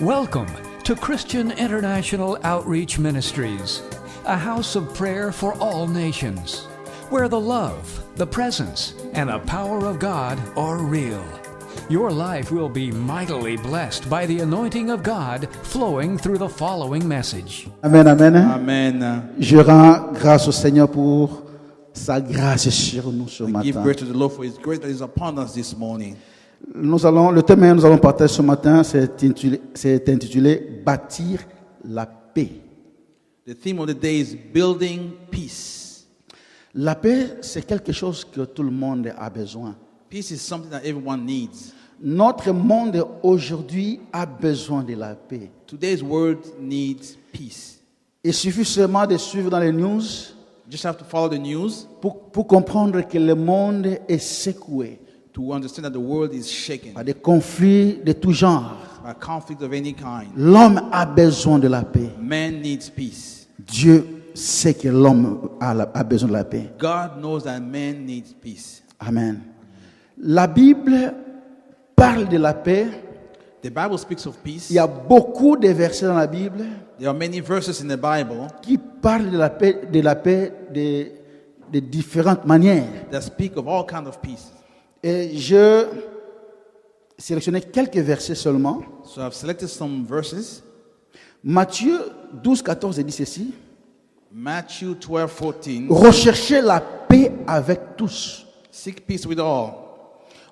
Welcome to Christian International Outreach Ministries, a house of prayer for all nations, where the love, the presence, and the power of God are real. Your life will be mightily blessed by the anointing of God flowing through the following message. Amen, amen. Amen. Je rends grâce au Seigneur pour sa grâce sur nous ce Give matin. grace to the Lord for His grace that is upon us this morning. Le thème que nous allons partager ce matin, c'est intitulé Bâtir la paix. The theme of the day is building peace. La paix, c'est quelque chose que tout le monde a besoin. Peace is something that everyone needs. Notre monde aujourd'hui a besoin de la paix. Today's world needs peace. Il suffit seulement de suivre dans les news You just have to follow the news pour comprendre que le monde est secoué to understand that the world is shaken par des conflits de tout genre. by conflict of any kind. L'homme a besoin de la paix. Man needs peace. Dieu sait que l'homme a besoin de la paix. God knows that man needs peace. Amen. La Bible parle de la paix. The Bible speaks of peace. Il y a beaucoup de versets dans la Bible There are many verses in the Bible qui parlent de la paix de différentes manières. that speak of all kinds of peace. Et je sélectionné quelques versets seulement. So I've selected some verses. Matthieu 12, 14 dit ceci. Matthew 12:14. Recherchez la paix avec tous. Seek peace with all.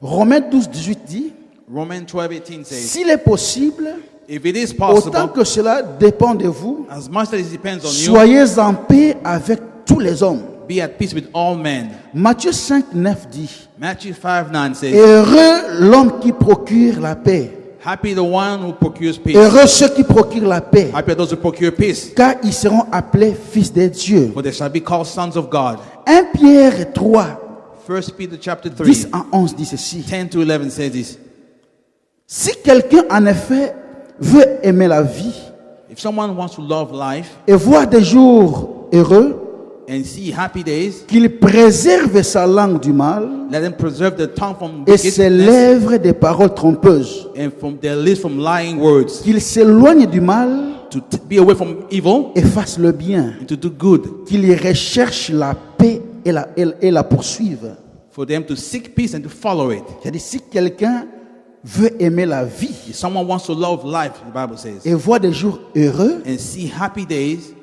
Romains 12, 18 dit. Romans 12:18 says, S'il est possible, if it is autant possible, que cela dépend de vous, as much as it depends on you, soyez en paix avec tous les hommes. be at peace with all men. Matthieu 5, 9 dit. Matthew 5:9 says, Heureux l'homme qui procure la paix. happy the one who procures peace. Heureux ceux qui procurent la paix, Happy are those who procure peace, car ils seront appelés fils de Dieu. for they shall be called sons of God. 1 Pierre 3, 1 Peter chapter 3, 10 à 11 dit ceci. 10 to 11 says this. Si quelqu'un en effet veut aimer la vie If someone wants to love life et voir des jours heureux, and see happy days, qu'il préserve sa langue du mal let them preserve their tongue from et ses wickedness lèvres des paroles trompeuses. and from their lips from lying words, Qu'il s'éloigne du mal to be away from evil et fasse le bien. and to do good, Qu'il y recherche la paix et la poursuive. for them to seek peace and to follow it. C'est-à-dire, si quelqu'un veut aimer la vie If someone wants to love life, the Bible says, et voir des jours heureux, and see happy days,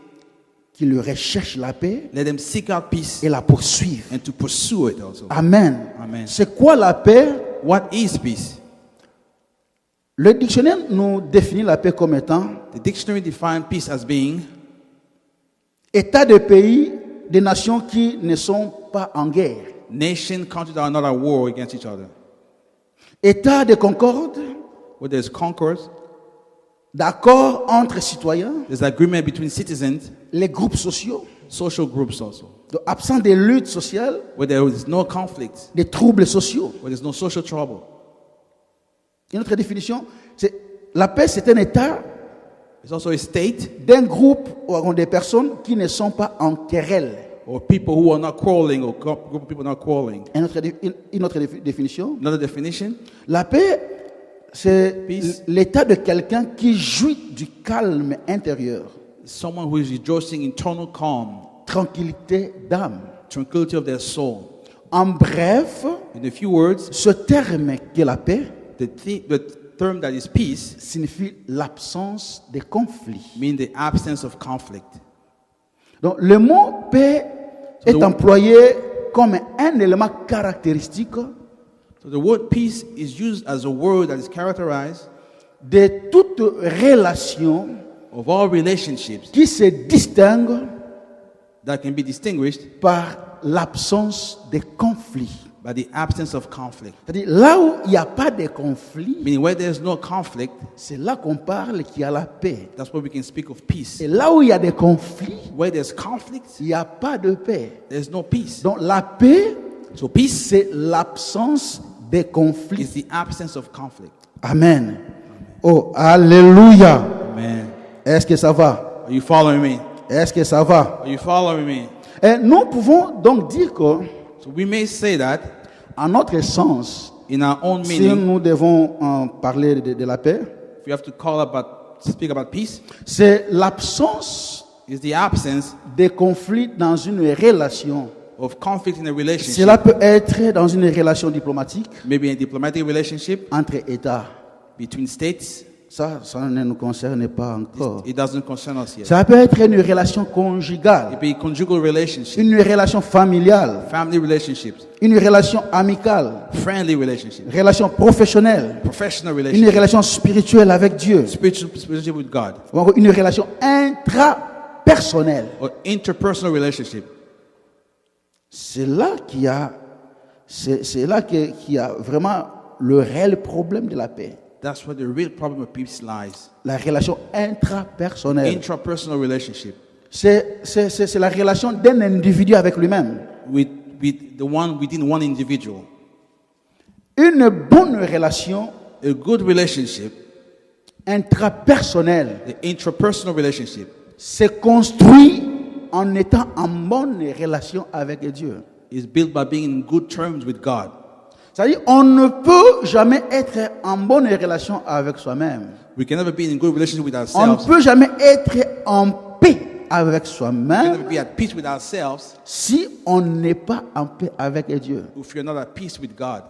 qu'il recherche la paix let them seek out peace et la poursuive. and to pursue it also. Amen. Amen. C'est quoi la paix? What is peace? Le dictionnaire nous définit la paix comme étant The dictionary defines peace as being état de pays, des nations qui ne sont pas en guerre. nation, countries that are not at war against each other. État de concorde, Where there's concord, d'accord entre citoyens, there's agreement between citizens, les groupes sociaux, social groups also. donc absent des luttes sociales, Where there is no conflict, des troubles sociaux. where there's no social trouble. Une autre définition, c'est la paix, c'est un état It's also a state d'un groupe ou des personnes qui ne sont pas en querelle. or people who are not quarreling or group of people not quarreling. Une autre définition, Another definition, la paix, c'est Peace. l'état de quelqu'un qui jouit du calme intérieur, someone who is rejoicing internal calm, tranquillité d'âme. tranquility of their soul. En bref, In a few words, ce terme qui est la paix the term that is peace signifie l'absence de conflit. means the absence of conflict. Donc le mot paix est employé comme un élément caractéristique So the word peace is used as a word that is characterized de toute relation of all relationships qui se distingue that can be distinguished par l'absence de conflit. by the absence of conflict. C'est-à-dire, là où il n'y a pas de conflit, Meaning where there's no conflict, c'est là qu'on parle qu'il y a la paix. that's where we can speak of peace. Et là où il y a des conflits, Where there's conflict, il n'y a pas de paix. there's no peace. Donc la paix, So peace c'est l'absence de conflit. is the absence of conflict. Amen. Oh, alléluia. Amen. Est-ce que ça va? Are you following me? Est-ce que ça va? Are you following me? Et nous pouvons donc dire que, So we may say that en notre sens, in our own si meaning, nous devons en parler de la paix, if you have to speak about peace, c'est l'absence is the absence de conflit dans une relation. of conflict in a relationship. Cela peut être dans une relation diplomatique Maybe a diplomatic relationship entre États. between states. Ça ne nous concerne pas encore. It doesn't concern us yet. Ça peut être une relation It conjugale, be a conjugal relationship, une relation familiale, family relationships, une relation amicale, friendly relationships, relation professionnelle, professional une relationships, relation spirituelle avec Dieu, spiritual relationship with God, ou encore une relation intrapersonnelle. or interpersonal relationship. C'est là qu'il y a, c'est là qu'il y a vraiment le réel problème de la paix. That's where the real problem of peace lies. La relation intrapersonnelle. Intrapersonal relationship C'est la relation d'un individu avec lui-même. with the one within one individual. Une bonne relation A good relationship, intrapersonnelle the intrapersonal relationship, se construit en étant en bonne relation avec Dieu. is built by being in good terms with God. C'est-à-dire, on ne peut jamais être en bonne relation avec soi-même. We can never be in good relationship with On ne ourselves. peut jamais être en paix avec We can soi-même never be at peace with ourselves si on n'est pas en paix avec Dieu. if you're not at peace with God.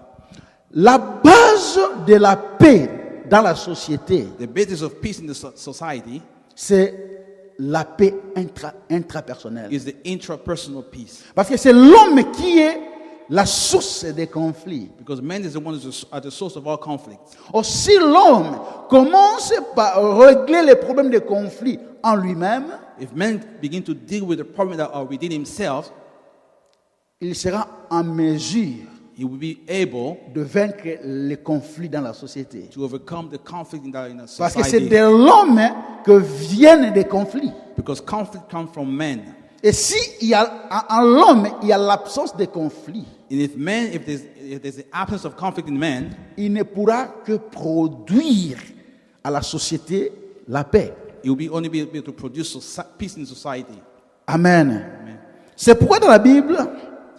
La base de la paix dans la société, The basis of peace in the society c'est la paix intrapersonnelle. is the intrapersonal peace. Parce que c'est l'homme qui est la source des conflits. Because man is the one who's at the source of all conflicts. Or, si l'homme commence par régler les problèmes de conflit en lui-même, If men begin to deal with the problems that are within himself, il sera en mesure he will be able de vaincre les conflits dans la société. to overcome the conflict in a Parce que c'est society. de l'homme que viennent des conflits. Because conflict comes from men. Et si il y a en l'homme, il y a l'absence de conflit, And if there's the absence of conflict in men, il ne pourra que produire à la société la paix. he will only be able to produce peace in society. Amen. C'est pourquoi dans la Bible,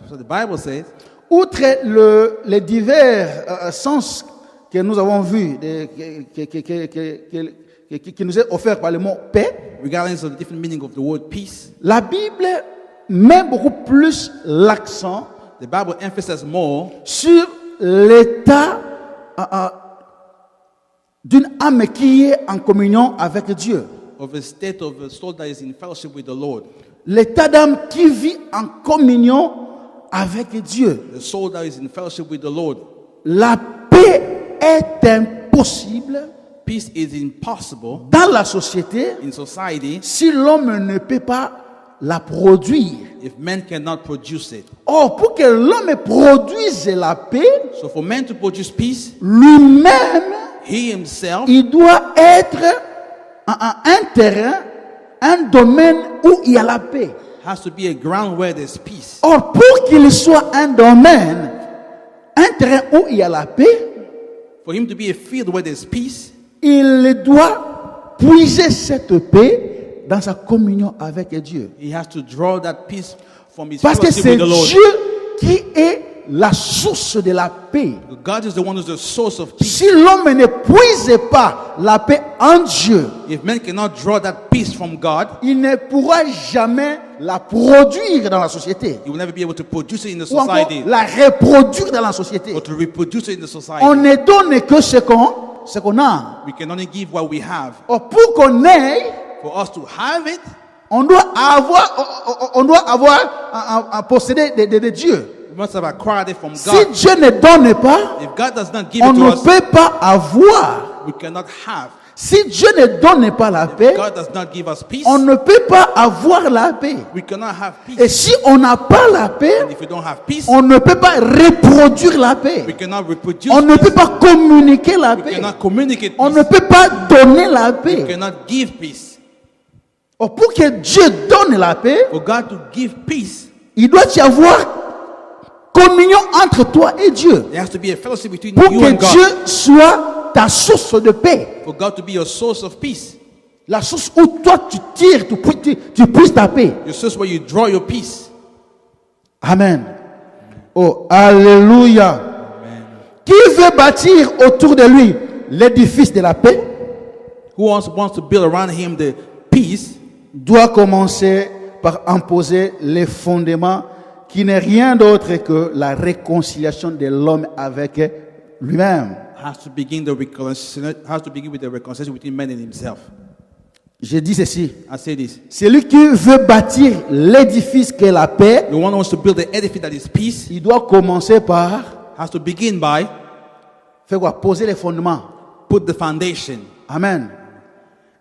So the Bible says, outre les divers sens que nous avons vus, qui nous est offert par le mot paix, regardless of the different meaning of the word peace, la Bible met beaucoup plus l'accent the Bible emphasizes more sur l'état d'une âme qui est en communion avec Dieu. of a state of a soul that is in fellowship with the Lord. L'état d'âme qui vit en communion avec Dieu. The soul that is in fellowship with the Lord. La paix est impossible Peace is impossible dans la société in society si l'homme ne peut pas la produire. if men cannot produce it. Or, pour que l'homme produise la paix, So for men to produce peace, lui-même, he himself il doit être un terrain, un domaine où il y a la paix. has to be a ground where there's peace. Or, pour qu'il soit un domaine, un terrain où il y a la paix, For him to be a field where there's peace, il doit puiser cette paix dans sa communion avec Dieu. he has to draw that peace from his Parce que fellowship c'est with the Lord. Dieu qui est la source de la paix. God is the one who's the source of peace. Si l'homme ne puise pas la paix en Dieu, If men cannot draw that peace from God, il ne pourra jamais la produire dans la société. he will never be able to produce it in the Ou encore society la reproduire dans la société. or to reproduce it in the society. On ne donne que ce qu'on a. We can only give what we have. Or, pour qu'on ait, For us to have it, on doit avoir à posséder de Dieu. we must have acquired it from Si God. Dieu ne donne pas, If God does not give on it to ne us, peut pas avoir. we cannot have. Si Dieu ne donne pas la paix, God does not give us peace, on ne peut pas avoir la paix. we cannot have Et peace. si on n'a pas la paix, And if we don't have peace, on ne peut pas reproduire la paix. we cannot reproduce On ne peut peace. pas communiquer la We paix. cannot communicate On ne peace. peut pas donner la We paix. cannot give peace. Or, pour que Dieu donne la paix, For God to give peace, il doit y avoir communion entre toi et Dieu. there has to be a fellowship between Pour you que and God. Dieu soit ta source de paix. For God to be your source of peace. La source où toi tu tires, tu puisses ta paix. Your source where you draw your peace. Amen. Oh, alléluia. Qui veut bâtir autour de lui l'édifice de la paix? who wants to build around him the peace, doit commencer par imposer les fondements qui n'est rien d'autre que la réconciliation de l'homme avec lui-même. has to begin with the reconciliation between man and himself. Je dis ceci. I say this. Celui qui veut bâtir l'édifice qu'est la paix, The one who wants to build the edifice that is peace il doit commencer par has to begin by faire quoi? Poser les fondements. put the foundation. Amen.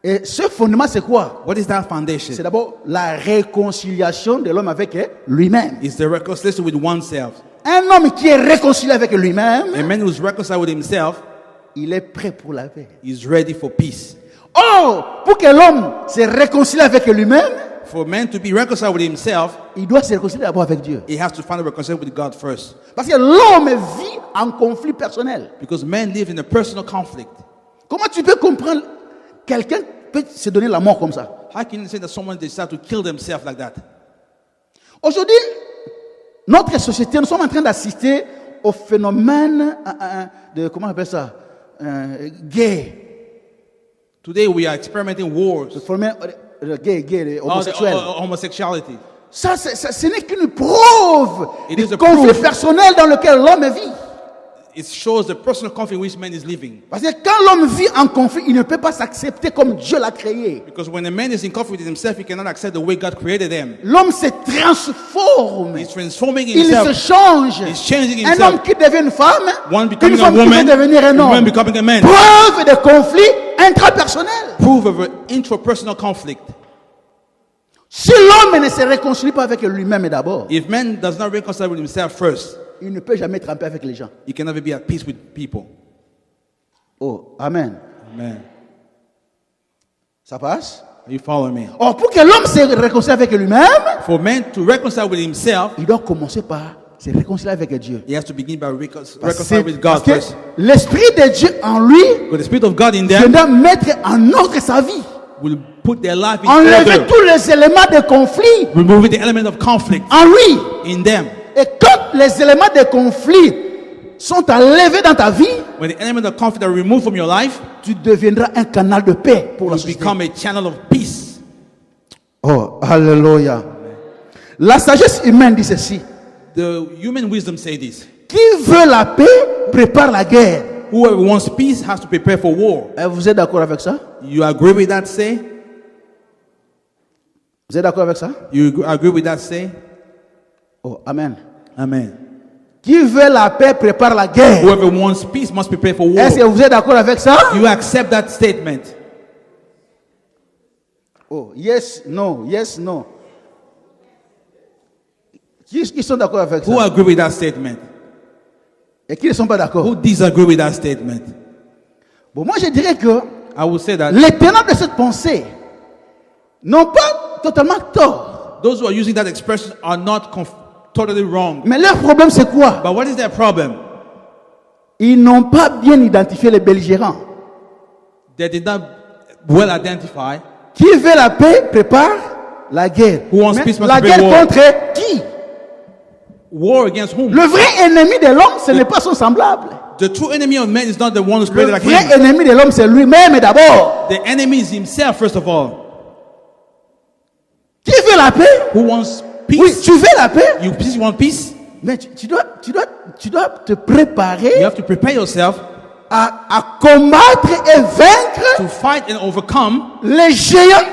Et ce fondement, c'est quoi? What is that foundation? C'est d'abord la réconciliation de l'homme avec lui-même. It's the reconciliation with oneself. Un homme qui est réconcilié avec lui-même, A man who's reconciled with himself il est prêt pour la paix. is ready for peace. Or, pour que l'homme se réconcilie avec lui-même, For man to be reconciled with himself, il doit se réconcilier d'abord avec Dieu. he has to find a reconciliation with God first. Parce que l'homme vit en conflit personnel. Because men live in a personal conflict. Comment tu peux comprendre quelqu'un peut se donner la mort comme ça? How can you say that someone decides to kill themselves like that? Aujourd'hui, notre société, nous sommes en train d'assister au phénomène de, comment on appelle ça, gay. Today we are experimenting wars. Le phénomène gay, homosexuel. Homosexuality. Ça, ce n'est qu'une preuve It du is a conflit proof. personnel dans lequel l'homme vit. It shows the personal conflict in which man is living. Parce que quand l'homme vit en conflit, il ne peut pas s'accepter comme Dieu l'a créé. Because when a man is in conflict with himself, he cannot accept the way God created him. L'homme se transforme. He's transforming Il se himself. change. He's changing Un himself. homme qui devient une femme, One une becoming a femme qui peut woman, devenir un a man homme. becoming a man. Preuve de conflit intrapersonnel. Proof of an intrapersonal conflict. Si l'homme ne se réconcilie pas avec lui-même d'abord, If man does not reconcile with himself first, il ne peut jamais être en paix avec les gens. he can never be at peace with people. Oh, amen. Amen. Ça passe? Are you following me? Or, pour que l'homme se réconcilie avec lui-même, For man to reconcile with himself, il doit commencer par se réconcilier avec Dieu. he has to begin by Parce reconciling with parce God que first. l'Esprit de Dieu en lui With the Spirit of God in them, viendra mettre en ordre sa vie. will put their life in Enlever order, tous les éléments de conflit removing the element of conflict en lui. in them. Et quand les éléments de conflit sont enlevés dans ta vie, When the element of conflict are removed from your life, tu deviendras un canal de paix pour la you société. become a channel of peace. Oh, alléluia. La sagesse humaine dit ceci. The human wisdom say this: Qui veut la paix prépare la guerre. whoever wants peace has to prepare for war. Vous êtes d'accord avec ça? You agree with that say? Vous êtes d'accord avec ça? You agree with that say? Oh, amen. Amen. Qui veut la paix prépare la guerre. Whoever wants peace must prepare for war. Est-ce que vous êtes d'accord avec ça? You accept that statement? Oh, yes, no, yes, no. Qui sont d'accord avec Who ça? agree with that statement? Et qui ne sont pas d'accord? Who disagree with that statement? Bon, moi je dirais que I would say that les tenants de cette pensée n'ont pas totalement tort. those who are using that expression are not totally wrong. Mais leur problème c'est quoi? But what is their problem? Ils n'ont pas bien identifié les belligérants. They did not well identify. Qui veut la paix prépare la guerre. Who wants Mais peace must la prepare guerre war. contre qui? War against whom? Le vrai ennemi de l'homme, ce n'est pas son semblable. The true enemy of man is not the one who's Le created like vrai him. ennemi de l'homme, c'est lui-même d'abord. The enemy is himself, first of all. Qui veut la paix? Who wants Oui, peace? tu veux la paix? You want peace? Mais tu dois te préparer You have to prepare yourself à combattre et vaincre to fight and overcome les géants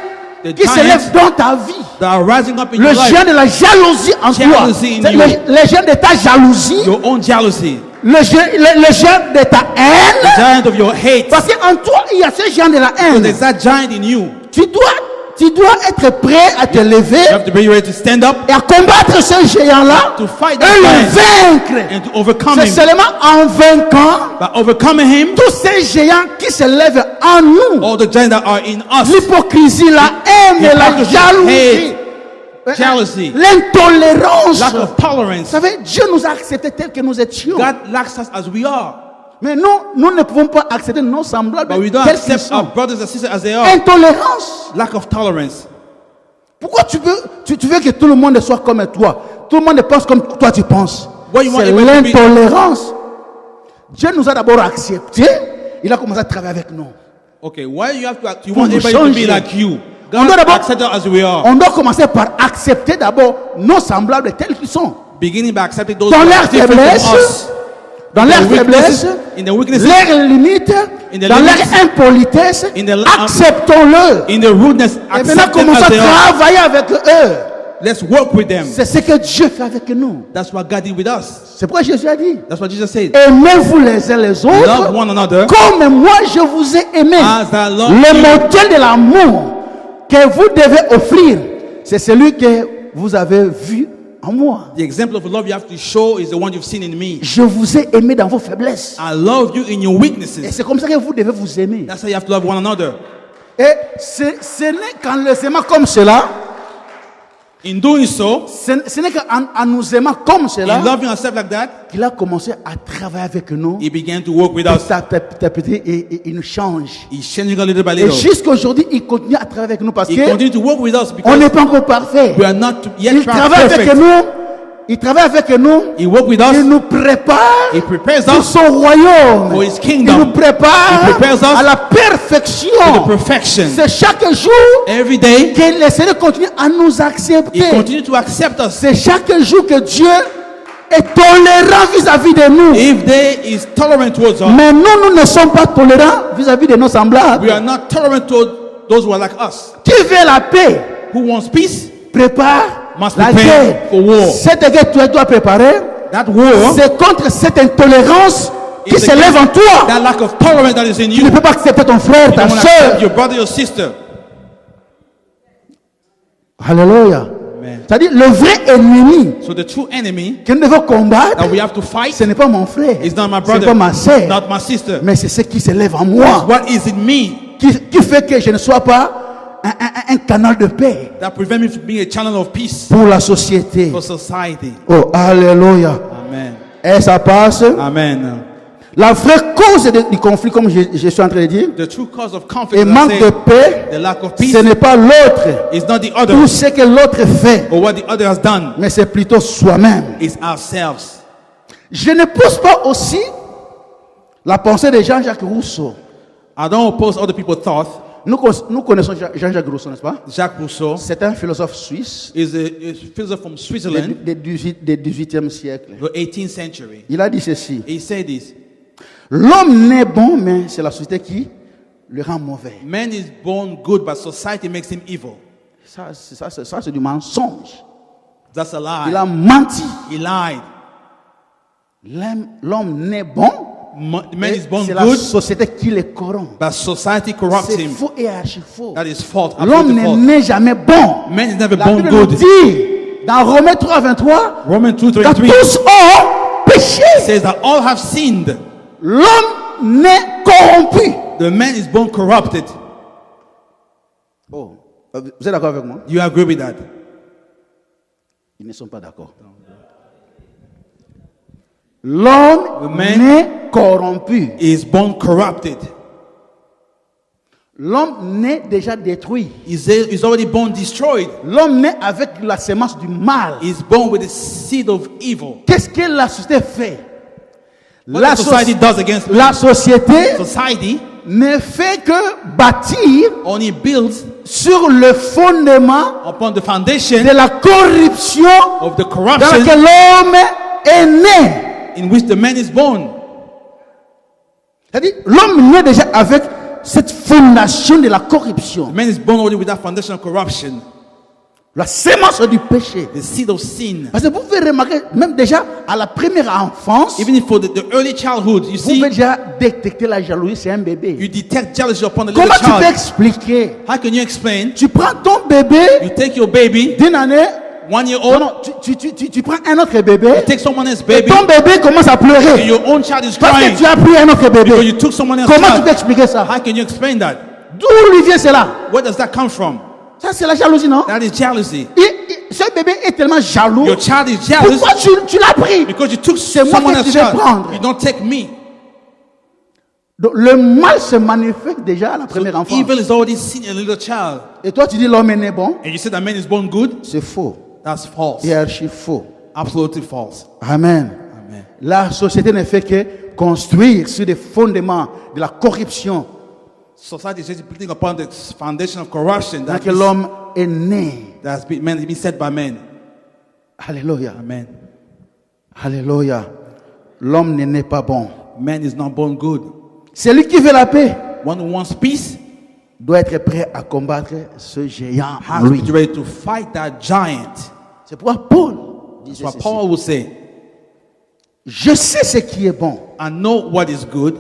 the qui se giants lèvent dans ta vie. that are rising up in Le your life. géant de la jalousie en toi. Jealousy in C'est you. le géant de ta jalousie. Your own jealousy. Le géant de ta The haine. giant of your hate. Parce qu'en toi, il y a ce géant de la So haine. there's that giant in you. Tu dois être prêt à te lever You have to be ready to stand up et à combattre ce géant-là to fight et that le giant vaincre. and to overcome C'est him. seulement en vainquant By overcoming him, tous ces géants qui se lèvent en nous. all the giants that are in us, L'hypocrisie, la haine, la Hypocrisy, jalousie, jealousy, l'intolérance. lack of Vous tolerance. savez, Dieu nous a acceptés tels que nous étions. God lacks us as we are. Mais nous ne pouvons pas accepter nos semblables But we don't tels qu'ils accept our sont. brothers and sisters as they are. Intolérance. Lack of tolerance. Pourquoi tu veux que tout le monde soit comme toi? Tout le monde pense comme toi tu penses. What you want C'est everybody to be- l'intolérance. Dieu nous a d'abord acceptés. Il a commencé à travailler avec nous. Okay, why you have to act? You Pour want nous everybody to be changer. like you. On doit God d'abord- accept us as we are. On doit commencer par accepter d'abord nos semblables tels qu'ils sont. Beginning by accepting those Dans who leurs are different faiblesses, from us. dans In leurs their weaknesses, faiblesses, in their weaknesses, leurs limites, in their dans limits, leur impolitesse, in their- acceptons-le. in their rudeness, Et maintenant, accept them commençons as à they are. travailler avec eux. Let's work with them. C'est ce que Dieu fait avec nous. That's what God did with us. C'est pourquoi Jésus a dit, That's what Jesus said. aimez-vous les uns les Love autres one another comme moi je vous ai aimé. as I love Le you. modèle de l'amour que vous devez offrir, c'est celui que vous avez vu en moi. The example of love you have to show is the one you've seen in me. Je vous ai aimé dans vos faiblesses. I love you in your Et weaknesses. c'est comme ça que vous devez vous aimer. That's how you have to love one another. Et ce n'est qu'en les aimant comme cela, In doing so, ce n'est qu'en nous aimant comme in cela, loving ourselves like that, qu'il a commencé à travailler avec nous. He began to work with us. Petit à petit, et il nous change. He's changing a little by Et little. jusqu'à aujourd'hui, il continue à travailler avec nous parce He que continues to work with us on because n'est pas encore parfait. we are not yet Il travaille avec perfect. nous. Il travaille avec nous. He works with Il us. nous prépare He prepares pour us son royaume. for his Il kingdom. nous prépare He prepares us à la to perfection. the perfection. C'est chaque jour Every day, que le Seigneur continue à nous He accepter. continues to accept us. C'est chaque jour que Dieu est tolérant vis-à-vis de nous. If they is tolerant towards us, Mais nous ne sommes pas tolérants vis-à-vis de nos semblables. we are not tolerant toward those who are like us. Qui veut la paix, Who wants peace prépare must la prepare guerre. for war. Cette guerre que tu dois préparer, That war c'est contre cette intolérance qui is s'élève en against toi. that lack of tolerance that is in Tu you. ne peux pas accepter ton frère, You ta don't want to accept soeur. your brother, your sister. Alléluia. Amen. C'est-à-dire, le vrai ennemi So the true enemy que nous devons combattre, that we have to fight ce n'est pas mon frère, is not my ce n'est brother, pas ma soeur, not my sister. mais c'est ce qui s'élève en moi, What is in me qui fait que je ne sois pas un canal de paix that prevent me from being a channel of peace pour la société. for society? Oh, alléluia. Amen. Et ça passe. Amen. La vraie cause du conflit, comme je suis en train de dire, The true cause of conflict, et as I manque de said, paix, the lack of peace, ce n'est pas l'autre is not the other ou ce que l'autre fait, or what the other has done. mais c'est plutôt soi-même. It's ourselves. Je ne pousse pas aussi la pensée de Jean-Jacques Rousseau. I don't oppose other people's thought. Nous connaissons Jean-Jacques Rousseau, n'est-ce pas? Jacques Rousseau C'est un philosophe suisse is a philosopher from Switzerland, du 18e siècle. the 18th century. Il a dit ceci: He said this: l'homme naît bon, mais c'est la société qui le rend mauvais. man is born good, but society makes him evil. Ça, c'est du mensonge. That's a Il lie. a menti. He lied. L'homme naît bon, The man is born c'est la good, société qui le corrompt. but society corrupts C'est him. faux et archi faux. That is fault. L'homme Absolute fault. n'est jamais bon. Man is never La born Bible nous good. dit dans Romains 3, 23, Romans que 2:23 tous ont péché. says that all have sinned. L'homme n'est corrompu. The man is born corrupted. Oh, vous êtes d'accord avec moi? You agree with that? Ils ne sont pas d'accord. L'homme The man n'est corrompu. is born corrupted. L'homme n'est déjà détruit. He's already born destroyed. L'homme naît avec la semence du mal. He's born with the seed of evil. Qu'est-ce que la société fait? What the society does against La société society ne fait que bâtir only builds sur le fondement upon the foundation de la corruption of the dans corruption laquelle l'homme est né. in which the man is born. C'est-à-dire, l'homme naît déjà avec cette fondation de la corruption, The man is born already with that foundation of corruption, la sémence du péché. the seed of sin. Parce que vous pouvez remarquer, même déjà à la première enfance, Even if for the early childhood, you vous see, pouvez déjà détecter la jalousie, c'est un bébé. you detect jealousy upon the little Comment tu peux child. expliquer? How can you explain? Tu prends ton bébé You take your baby, d'une année, 1 year non, old, non, tu prends un autre bébé, take someone else's et baby, ton bébé commence à and pleurer. your own child is Parce que crying tu as pris un autre because bébé. you took someone else's Comment tu peux child. expliquer ça? How can you explain that? D'où lui vient cela? Where does that come from? Ça, c'est la jalousie, non? That is jealousy. Ce bébé est tellement jaloux. Your child is jealous Pourquoi tu l'as pris? because you took C'est moi someone que tu else's vais child. prendre. You don't take me. Donc, le mal se manifeste déjà à la première enfance. Evil is already seen in a little child. Et toi, tu dis l'homme est né bon. And you say that man is born good? C'est faux. That's false. C'est archi faux. Absolutely false. Amen. Amen. La société ne fait que construire sur des fondements de la corruption. society is just building upon the foundation of corruption Dans que l'homme est né. that's been set by men. Alléluia. Amen. Alléluia. L'homme n'est pas bon. Man is not born good. Celui qui veut la paix One who wants peace doit être prêt à combattre ce géant en has to lui. be ready to fight that giant. C'est pourquoi Paul disait That's what ceci. Paul will say. Je sais ce qui est bon. I know what is good.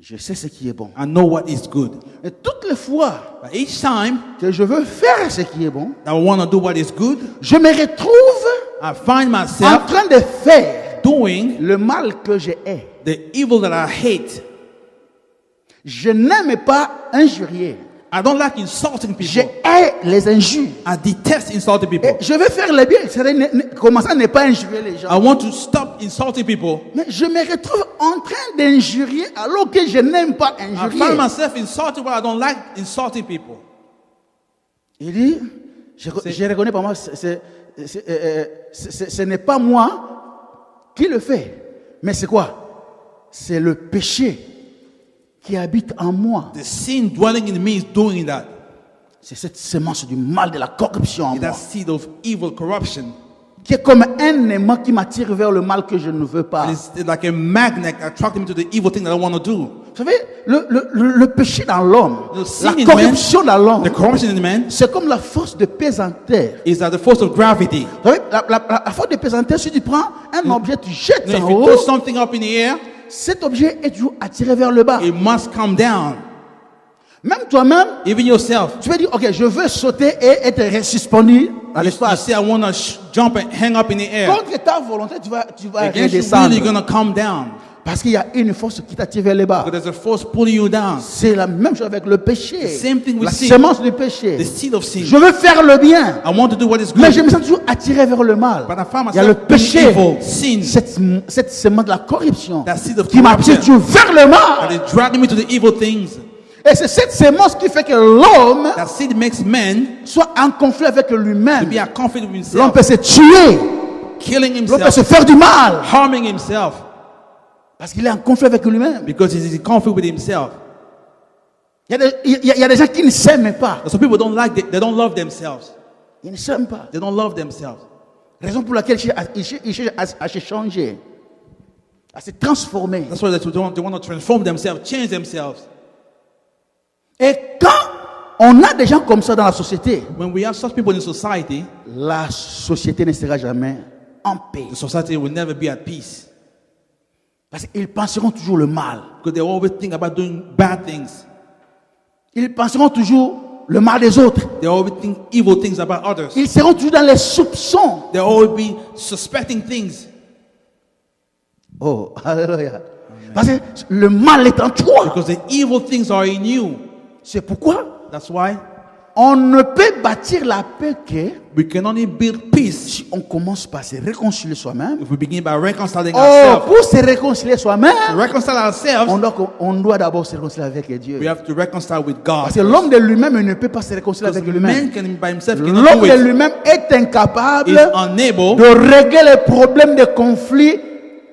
Je sais ce qui est bon. I know what is good. Et toutes les fois But each time que je veux faire ce qui est bon, that I want to do what is good, je me retrouve I find en myself train de faire doing le mal que je hais. the evil that I hate. Je n'aime pas injurier. I don't like insulting Je people. hais les injures. I detest insulting Et people. je veux faire le bien. C'est-à-dire commencer à ne pas injurier les gens. I want to stop insulting people. Mais je me retrouve en train d'injurier alors que je n'aime pas I injurier. find myself insulting when I don't like insulting people. Il dit, je reconnais pas moi, ce n'est pas moi qui le fais. Mais c'est quoi? C'est le péché qui habite en moi. The sin dwelling in me is doing that. C'est cette semence du mal, de la corruption en It's moi. that seed of evil corruption. Qui est comme un aimant qui m'attire vers le mal que je ne veux pas. And it's like a magnet attracting me to the evil thing that I want to do. Vous savez, le péché dans l'homme, The sin la in corruption dans l'homme, The corruption in man c'est comme la force de pesanteur. is at the force of gravity. Vous savez, la force de pesanteur, si tu prends un objet, tu jettes Now, if en you haut, throw something up in the air, cet objet est toujours attiré vers le bas. it must come down. Même toi-même, Even yourself. tu peux dire, ok, je veux sauter et être suspendu dans You l'espace. say, I want to jump and hang up in the air. Contre ta volonté, tu vas Against you, redescendre. really, you're going to come down. Parce qu'il y a une force qui t'attire vers le bas. Because there's a force pulling you down. C'est la même chose avec le péché. The same thing with La sin. semence du péché. The seed of sin. Je veux faire le bien. I want to do what is Mais je good. me sens toujours attiré vers le mal. But I find Il y a le myself doing péché, evil, sin, cette semence de la corruption that seed of qui m'attire corruption toujours vers le mal. that is dragging me to the evil things. Et c'est cette semence qui fait que l'homme That seed makes man soit en conflit avec to lui-même. be at conflict with L'homme himself, peut se tuer. killing L'homme peut himself, se faire du mal. harming himself, Parce qu'il est en conflit avec lui-même. because he's in conflict with himself. Il y a des gens qui ne s'aiment pas. And some people don't like, they don't love themselves. Ils ne s'aiment pas. They don't love themselves. Raison pour laquelle ils cherchent à se changer, à se transformer. That's why they want to transform themselves, change themselves. Et quand on a des gens comme ça dans la société, When we have such people in society, la société ne sera jamais en paix. the society will never be at peace. Parce qu'ils penseront toujours le mal. Because they always think about doing bad things. Ils penseront toujours le mal des autres. They always think evil things about others. Ils seront toujours dans les soupçons. They always be suspecting things. Oh, alléluia. Parce que le mal est en toi. Because the evil things are in you. C'est pourquoi That's why on ne peut bâtir la paix que we can only build peace si on commence par se réconcilier soi-même. if we begin by reconciling Oh, ourselves. pour se réconcilier To soi-même, reconcile ourselves, on doit d'abord se réconcilier avec Dieu. we have to reconcile with God. Parce que l'homme de lui-même il ne peut pas se réconcilier Because avec lui-même. man can by himself cannot L'homme do de it. lui-même est incapable Is unable de régler les problèmes de conflits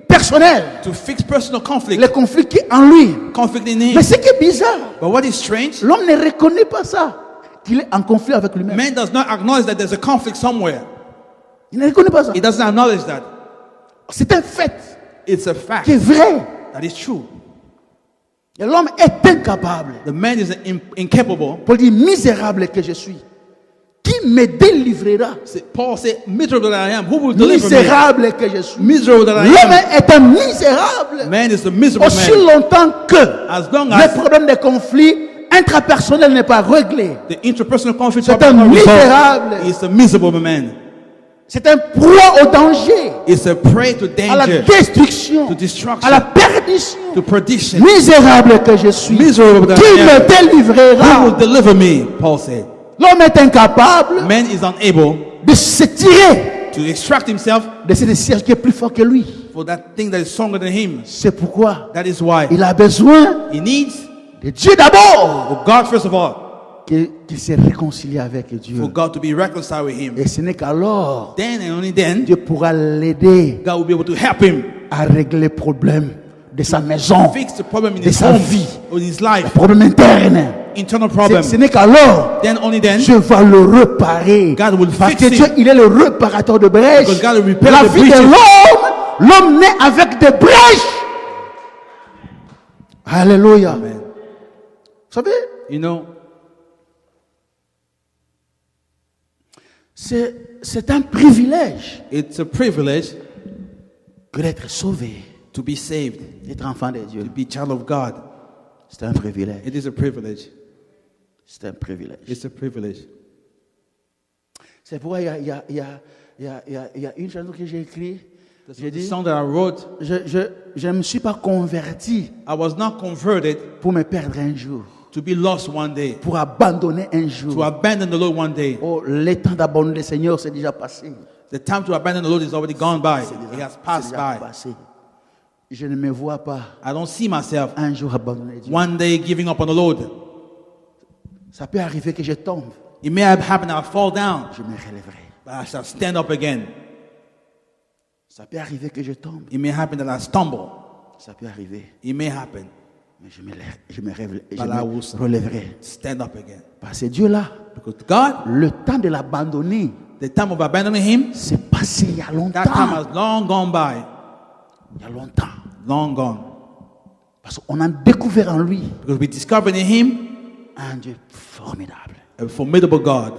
personnels. to fix personal conflict, Les conflits qui sont en lui. conflict in Mais him. ce qui est bizarre, But what is strange, l'homme ne reconnaît pas ça, qu'il est en conflit avec lui-même. man does not acknowledge that there's a conflict somewhere. Il ne reconnaît pas ça. He doesn't acknowledge that. C'est un fait It's a fact. qui est vrai. That is true. Et l'homme est incapable. The man is incapable. Pour dire misérable que je suis. Qui me délivrera? Paul said, miserable that I am. Who will deliver me? Misérable que je suis. Miserable that I L'homme am. est un misérable. Man is a miserable Aussi man. longtemps que As long le as problème de conflit intrapersonnel n'est pas réglé. the interpersonal conflict C'est are un not misérable. resolved, he's a miserable man. C'est un proie au danger, It's a prey to à la danger, destruction, to destruction, à la perdition. to perdition. Misérable que je suis. Miserable that Qui I me am. Who délivrera? will deliver me? Paul said. L'homme est incapable Man is unable de se tirer to extract himself de ce siège qui est plus fort que lui. for that thing that is stronger than him. C'est pourquoi That is why il a besoin he needs de Dieu d'abord, for God first of all, qu'il se réconcilie avec Dieu. for God to be reconciled with him. Et ce n'est qu'alors Then and only then Dieu pourra l'aider God will be able to help him à régler les problèmes de sa maison, fix the problem in de his sa home, vie, or his le life, problème interne. internal problem, Ce n'est qu'alors then only then Dieu va le réparer. God will Parce fix que Dieu, it. il est le réparateur de brèches. Because God will repair La the vie de breaches. l'homme naît avec des brèches. Alléluia. Amen. Vous savez, You know, c'est un privilège it's a privilege que d'être sauvé, to be saved, d'être enfant de Dieu. to be child of God. C'est un privilège. It is a privilege. C'est un privilège. It's a privilege. C'est pourquoi il y a une chanson que j'ai écrite. J'ai The dit, song that I wrote, je ne me suis pas converti I was not converted pour me perdre un jour, to be lost one day, pour abandonner un to jour. abandon the Lord one day. Oh, le temps d'abandonner le Seigneur, c'est déjà passé. The time to abandon the Lord is already gone by. C'est It déjà, has passed c'est déjà by. passé. Je ne me vois pas I don't see myself un jour abandonner Dieu. one day giving up on the Lord. Ça peut arriver que je tombe, It may have happened I fall down, je me relèverai. but I shall stand up again. Ça peut arriver que je tombe, It may happen that I stumble. ça peut arriver, It may happen, mais je me but I will relèverai. stand up again. Parce que Dieu là, Because God, le temps de l'abandonner, the time of abandoning Him, c'est passé il y a longtemps. that time has long gone by. Il y a longtemps. Long gone. Parce qu'on a découvert en lui Because we discovered in Him un Dieu formidable. a formidable God.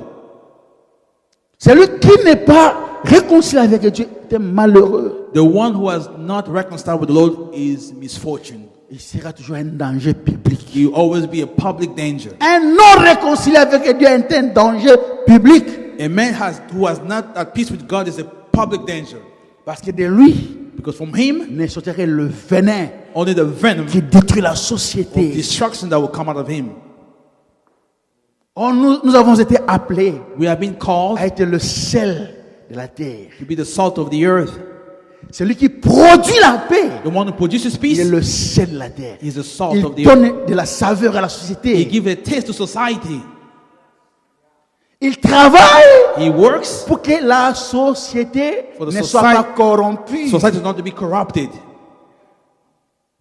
Celui qui n'est pas réconcilié avec Dieu est malheureux. The one who has not reconciled with the Lord is misfortune. Il sera toujours un danger public. He will always be a public danger. Un non réconcilié avec Dieu est un danger public. A man who has not at peace with God is a public danger. Parce que de lui Because from him, ne sortirait le venin only the venom qui détruit la of société. destruction that will come out of him. Oh, nous avons été appelés We have been called à être le sel de la terre. to be the salt of the earth. Celui qui produit la paix, The one who produces il est peace, le sel de la terre. he is the salt Il of the earth. donne de la saveur à la He société. gives a taste to society. Il travaille He works pour que la société For the ne soit society- pas corrompue. society not to be corrupted.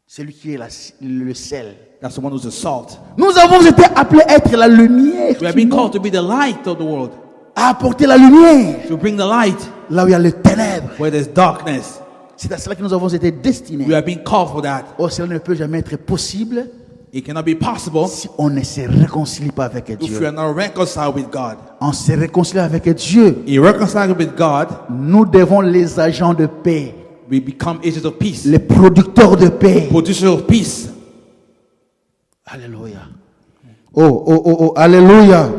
C'est lui qui est le sel. That's the one who's the salt. Nous avons été appelés à être la lumière, We have du been monde, called to be the light of the world, à apporter la lumière to bring the light là où il y a les ténèbres. where there's darkness. C'est à cela que nous avons été destinés. We have been called for that. Oh, cela ne peut jamais être possible It cannot be possible si on ne se réconcilie pas avec if we Dieu. are not reconciled with God. On se réconcilie avec Dieu. If reconciled with God, Nous devons les agents de paix, we become agents of peace, les producteurs de paix. producers of peace. Alléluia. Oh, alléluia.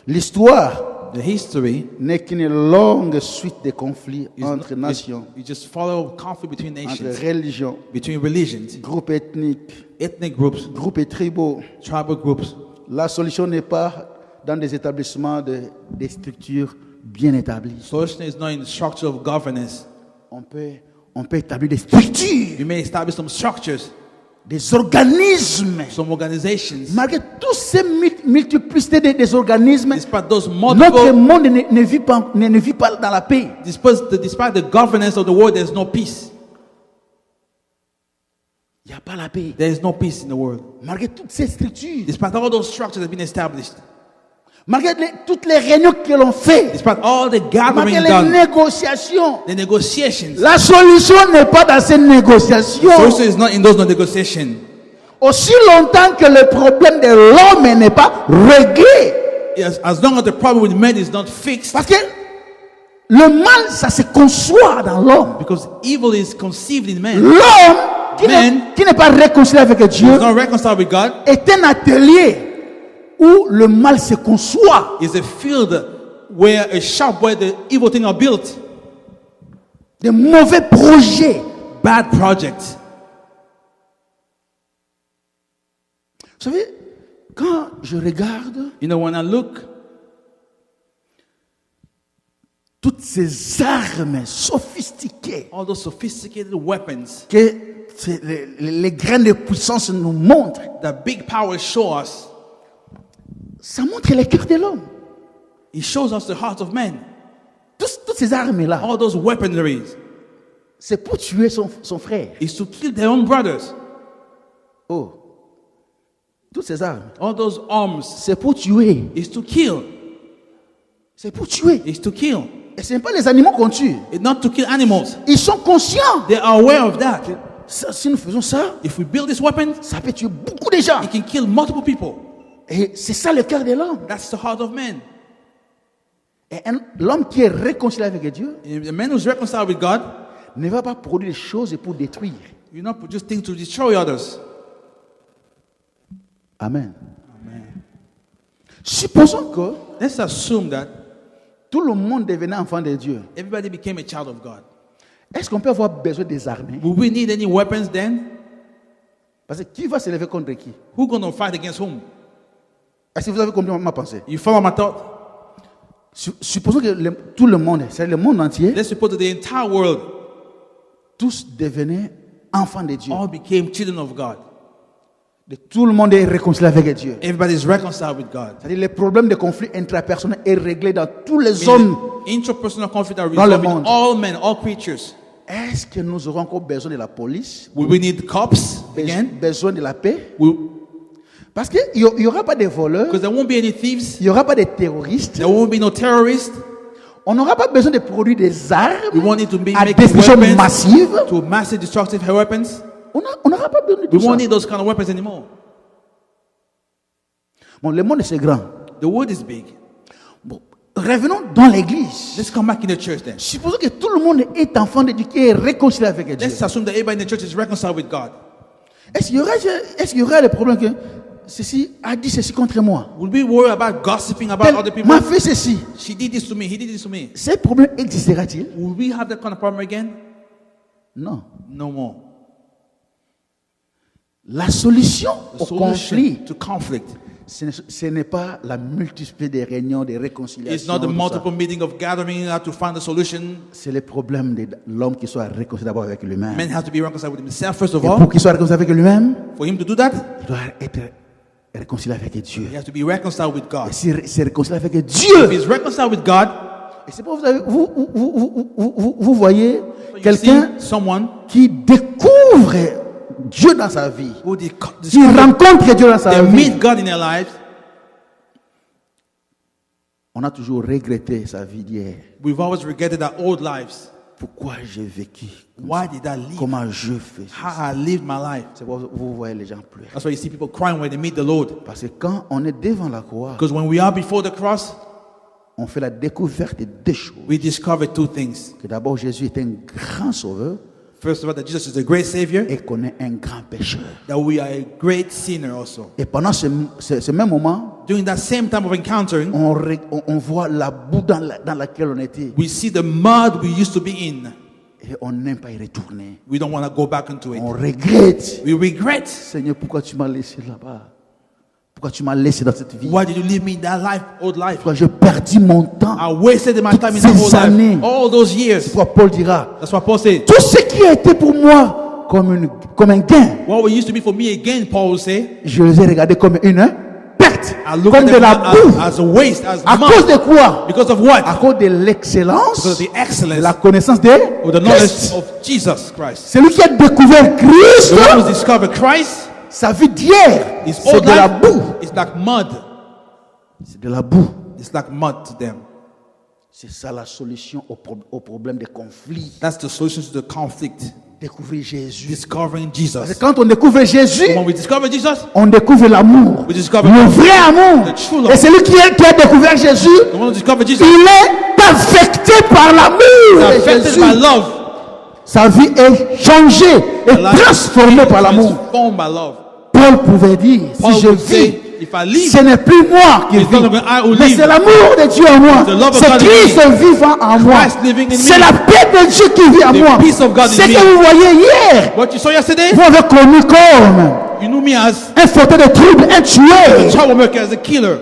L'histoire The history n'est qu'une longue suite de conflits is entre not- nations, you just follow conflict between entre nations, religions, between religions, groupes ethniques, ethnic groups, groupes et tribaux. tribal groups. La solution n'est pas dans des établissements des structures bien établies. Solution is not in the structure of governance. On peut établir des structures, We may establish some structures, des organismes. some organizations. Malgré tous ces multiplicités des organismes, Despite those notre multiple, monde ne vit pas dans la paix. despite the governance of the world, there's no peace. Il n'y a pas la paix. There is no peace in the world. Malgré toutes ces structures, Despite all those structures that have been established, malgré toutes les réunions que l'on fait, despite all the malgré gathering les done, négociations, the negotiations, la solution n'est pas dans ces négociations. the solution is not in those negotiations. Aussi longtemps que le problème de l'homme n'est pas réglé. As long as the problem with men is not fixed, Parce que le mal, ça se conçoit dans l'homme. because evil is conceived in men, L'homme Men qui n'est pas réconcilié avec Dieu is not reconciled with God, est un atelier où le mal se conçoit. is a field where a shop where the evil things are built, De mauvais projets. bad projects. Vous savez, quand je regarde You know, when I look toutes ces armes sophistiquées all those sophisticated weapons que les graines de puissance nous montrent, that big powers show us, ça montre le cœur de l'homme. it shows us the heart of men. Toutes ces armes-là, All those weaponries, c'est pour tuer son frère. is to kill their own brothers. Oh. Toutes ces armes, All those arms c'est pour tuer. is to kill. C'est pour tuer. Is to kill. Et ce n'est pas les animaux qu'on tue. It's not to kill animals. Ils sont conscients. They are aware of that. Si nous faisons ça, If we build this weapon, ça peut tuer beaucoup de gens. it can kill multiple people. Et c'est ça le cœur de l'homme. That's the heart of man. Et l'homme qui est réconcilié avec Dieu A man who's reconciled with God, ne va pas produire des choses pour détruire. you not just think to destroy others. Amen. Supposons que Let's assume that tout le monde devenait enfant de Dieu. everybody became a child of God. Est-ce qu'on peut avoir besoin des armées? Will we need any weapons then? Parce que qui va se lever contre qui? Who's going to fight against whom? Est-ce que vous avez compris ma pensée? You follow my thought? Supposons que tout le monde, c'est-à-dire le monde entier, Let's suppose that the entire world tous devenaient enfants de Dieu. all became children of God. Tout le monde est réconcilié avec Dieu. Everybody is reconciled with God. C'est-à-dire les problèmes de conflit intrapersonnel est réglé dans tous les hommes. Interpersonal conflict are Dans le resolved in monde. all men, all creatures. Est-ce que nous aurons encore besoin de la police? Will we need cops again? Besoin de la paix? Will, Parce qu'il n'y aura pas de voleurs, because there won't be any thieves. il n'y aura pas de terroristes. There won't be no terrorists. On n'aura pas besoin de produire des We armes won't need to be à making destruction weapons massive. to massive destructive weapons. On n'aura pas besoin de We tout ça. won't need those kind of weapons anymore. Bon, le monde c'est grand. The world is big. Bon, revenons dans l'église. Let's come back in the church then. Supposons que tout le monde est enfant de Dieu, qui est réconcilié avec Dieu. Let's assume that everybody in the church is reconciled with God. Est-ce qu'il y aura le problème que ceci a dit ceci contre moi? Will we worry about gossiping about Tel other people? m'a fait ceci. She did this to me. He did this to me. Ce problème existera-t-il? Will we have that kind of problem again? Non. No more. La solution The au solution conflit, to conflict ce n'est pas la multiplicité des réunions, des réconciliations. is not the tout ça. multiple meeting of gathering to find a solution. C'est le problème de l'homme qui soit réconcilié d'abord avec lui-même. Man has to be reconciled with himself first of Et all. pour qu'il soit réconcilié avec lui-même, For him to do that, il doit être réconcilié avec Dieu. he has to be reconciled with Et God. s'il s'est réconcilié avec If Dieu, he's reconciled with God, et c'est pour vous voyez you quelqu'un see someone qui découvre Dieu dans sa vie, who qui discover, rencontre Dieu dans sa they vie. meet God in their lives. On a toujours regretté sa vie d'hier. We've always regretted our old lives. Pourquoi j'ai vécu? Why did I live? Comment je fais? How I lived my life. C'est pourquoi vous voyez les gens pleurer. That's why you see people crying when they meet the Lord. Parce que quand on est devant la croix, Because when we are before the cross, on fait la découverte de deux choses. we discover two things. Que d'abord, Jésus est un grand sauveur First of all, that Jesus is a great Savior, et qu'on est un grand pécheur. that we are a great sinner also. Et pendant ce même moment, During that same time of encountering, on voit la boue dans laquelle on était we see the mud we used to be in. et on n'aime pas y retourner. We don't want to go back into it. On regrette. We regret. Seigneur, pourquoi tu m'as laissé là-bas? Pourquoi tu m'as laissé dans cette vie? Why did you leave me in that life, old life? Pourquoi j'ai perdu mon temps? I wasted my time in Toutes that ces old années. life. All those years. Pourquoi Paul dira, That's what Paul said. tout ce qui a été pour moi comme un gain, What we used to be for me again, Paul will say, je les ai regardés comme une perte, I look comme at de them la boue. as a waste, as À mud. cause de quoi? Because of À what? cause de l'excellence, Because of the excellence la connaissance de of the knowledge Christ. of Jesus Christ. Celui qui a découvert Christ, The one who's discovered Christ, sa vie d'hier, his c'est old de la life boue. is like mud. C'est de la boue. It's like mud to them. C'est ça la solution au problème des conflits. That's the solution to the conflict. Découvrir Jésus. Discovering Parce que Jesus. quand on découvre Jésus, When we discover Jesus, on découvre l'amour. we discover Le vrai amour. the true love. Et celui qui a découvert Jésus, The one who discovered Jesus il est affecté par l'amour is de affected Jésus. by love. Sa vie est changée et The life transformée par l'amour. transformed by love. Paul pouvait dire, Paul si je would say, vis, if I live, ce n'est plus moi qui it's no vis, longer I who mais live. c'est l'amour de Dieu en moi. The love of C'est God in Christ vivant en moi. Christ living in C'est me. la paix de Dieu qui vit en The moi. peace of God in Ce me. que vous voyez hier, What you saw yesterday, vous avez connu comme you knew me as un fauteur de trouble, un a tueur. troublemaker, as a killer.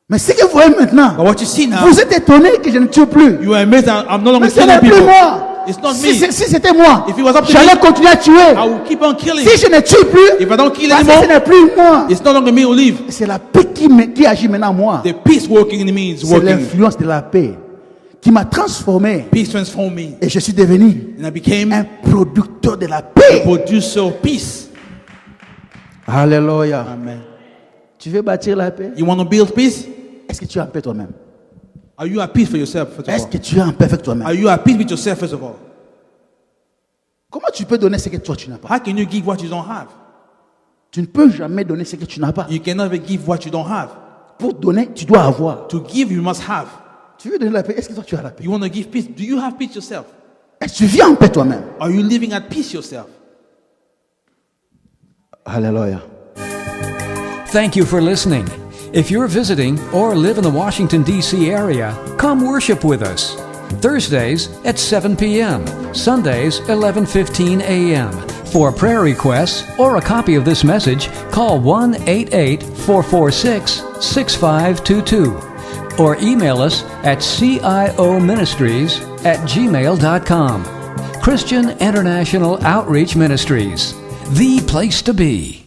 Mais ce que vous voyez maintenant, But what you see now, vous êtes étonné que je ne tue plus. you are amazed that I'm no longer Mais ce killing n'est plus people. moi. It's not Si me. c'était moi, If it was up to j'allais me, continuer à tuer. I will keep on killing. Si je ne tue plus, If I don't kill parce que ce anymore, n'est plus moi. it's no longer me who live. C'est la paix qui agit maintenant en moi. The peace working in me is C'est working. l'influence de la paix qui m'a transformé. Peace transformed me. Et je suis devenu And I became un producteur de la a paix. producer of peace. Alléluia. Amen. Tu veux bâtir la paix? You want to build peace? Est-ce que tu es en paix toi-même? Are you at peace for yourself, first of Est-ce all? que tu es en paix avec toi-même? Are you at peace with yourself, first of all? Comment tu peux donner ce que toi tu n'as pas? How can you give what you don't have? Tu ne peux jamais donner ce que tu n'as pas. You cannot even give what you don't have. Pour donner, tu dois avoir. To give, you must have. Tu veux donner la paix? Est-ce que toi tu as la paix? You want to give peace? Do you have peace yourself? Est-ce que tu vis en paix toi-même? Are you living at peace yourself? Alléluia. Thank you for listening. If you're visiting or live in the Washington, D.C. area, come worship with us. Thursdays at 7 p.m., Sundays 11:15 a.m. For prayer requests or a copy of this message, call 1-88-446-6522 or email us at cioministries@gmail.com. Christian International Outreach Ministries, the place to be.